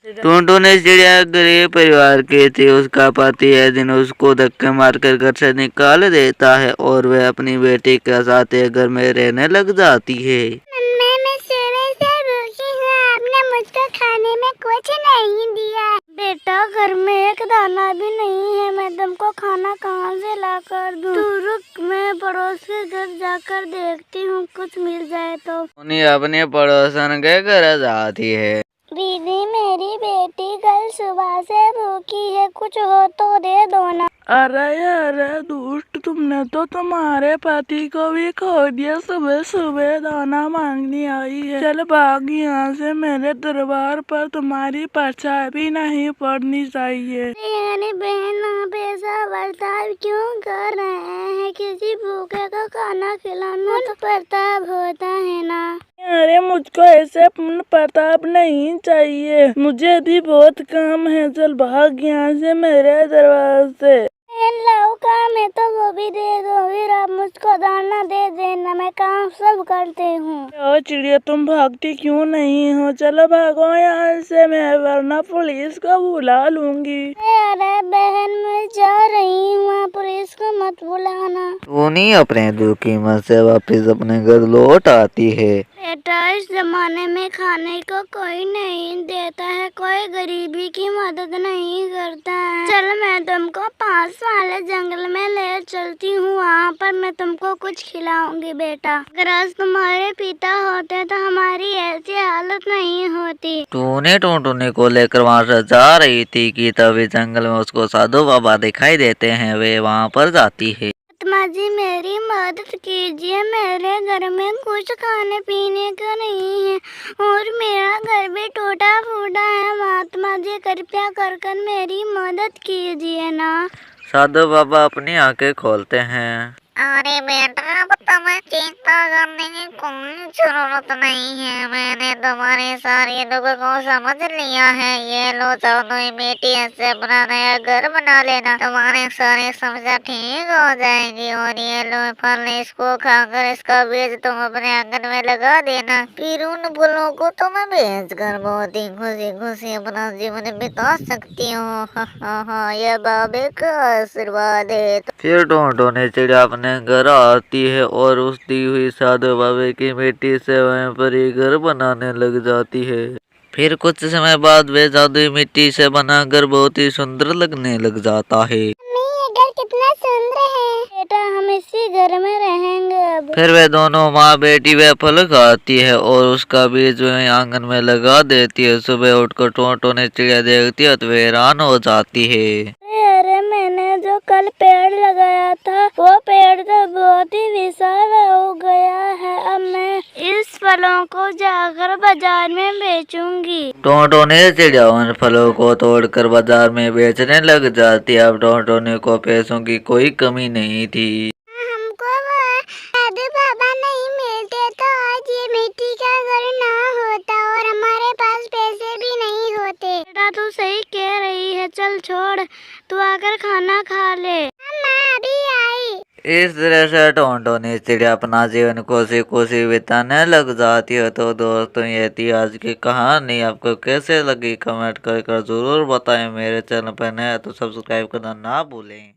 टोंटो ने चिड़िया गरीब परिवार की थी। उसका पति एक दिन उसको धक्के मारकर घर से निकाल देता है और वह अपनी बेटी के साथ एक घर में रहने लग जाती है। मैं सुबह से भूखी हूँ, आपने मुझको खाने में कुछ नहीं दिया। बेटा घर में एक दाना भी नहीं है, मैं तुमको खाना कहाँ से ला कर दूँ? तू रुक, मैं पड़ोस के घर जाकर देखती हूँ, कुछ मिल जाए तो। उन्हें अपने पड़ोसन के घर जाती है। दीदी मेरी बेटी कल सुबह से भूखी है, कुछ हो तो दे दो ना। अरे दुष्ट, तुमने तो तुम्हारे पति को भी खो दिया। सुबह सुबह दाना मांगने आई है। चल भाग यहाँ से, मेरे दरबार पर तुम्हारी परछाई भी नहीं पड़नी चाहिए। बहन आप ऐसा बर्ताव क्यों कर रहे हैं? किसी भूखे को खाना खिलाना तो प्रताप होता है ना। अरे मुझको ऐसे प्रताप नहीं चाहिए, मुझे भी बहुत काम है। चल भाग यहाँ से, मेरे दरबार से। लाओ काम है तो वो भी दे दो, फिर आप मुझको दाना दे देना, मैं काम सब करते हूँ। चिड़िया तुम भागती क्यों नहीं हो? चलो भागो यहाँ से, मैं वरना पुलिस को बुला लूंगी। अरे बहन मैं जा रही हूँ, पुलिस को मत बुलाना। टोनी अपने दुखी मन से वापस अपने घर लौट आती है। बेटा इस जमाने में खाने को कोई नहीं देता है, कोई गरीबी की मदद नहीं करता है। चल मैं तुमको पास वाले जंगल में ले चलती हूँ, वहाँ पर मैं तुमको कुछ खिलाऊंगी बेटा। अगर आज तुम्हारे पिता होते तो हमारी ऐसी हालत नहीं होती। टोनी टोनटोनी को लेकर वहाँ से जा रही थी कि तभी जंगल में उसको साधु बाबा दिखाई देते हैं। वे वहाँ पर जाती है। महात्मा जी मेरी मदद कीजिए, मेरे घर में कुछ खाने पीने का नहीं है और मेरा घर भी टूटा फूटा है। महात्मा जी कृपया कर कर मेरी मदद कीजिए ना। साधु बाबा अपनी आंखें खोलते हैं। अरे बेटा अब तुम्हें चिंता करने की कोई जरूरत नहीं है, मैंने तुम्हारी सारी दुख को समझ लिया है। ये लो जाओ, तुम्हें बेटी से अपना नया घर बना लेना, तुम्हारी सारी समस्या ठीक हो जाएगी। और ये लो फल, इसको खाकर इसका बीज तुम अपने आंगन में लगा देना, फिर उन फलों को तुम बेच कर बहुत ही खुशी खुशी अपना जीवन बिता सकती हो। ये बाबे का आशीर्वाद है। फिर टोनटोनी चिड़िया अपने घर आती है और उस दी हुई साधु बाबे की मिट्टी से वहीं पर ही घर बनाने लग जाती है। फिर कुछ समय बाद वे जादुई मिट्टी से बना घर बहुत ही सुंदर लगने लग जाता है। ये घर कितना सुंदर है बेटा, हम इसी घर में रहेंगे अब। फिर वे दोनों माँ बेटी वे फल खाती है और उसका बीज वहीं आंगन में लगा देती है। सुबह उठकर टोनटोनी चिड़िया देखती है तो वे हैरान हो जाती है। अरे मैंने जो कल पेड़ लगाया था वो पेड़ तो बहुत ही विशाल हो गया है। अब मैं इस फलों को जाकर बाजार में बेचूंगी। टोनटोनी चिड़िया उन फलों को तोड़कर बाजार में बेचने लग जाती है। अब टोनटोनी को पैसों की कोई कमी नहीं थी। हमको साधु बाबा नहीं मिलते तो आज ये मिट्टी का घर ना होता और हमारे पास पैसे भी नहीं होते। बेटा तू सही कह रही है, चल छोड़, तू आकर खाना खा ले। माँ अभी आई। इस तरह से टोनटोनी चिड़िया अपना जीवन खुशी खुशी बिताने लग जाती है। तो दोस्तों ये थी आज की कहानी। आपको कैसे लगी कमेंट कर जरूर बताएं। मेरे चैनल पर नया तो सब्सक्राइब करना ना भूलें।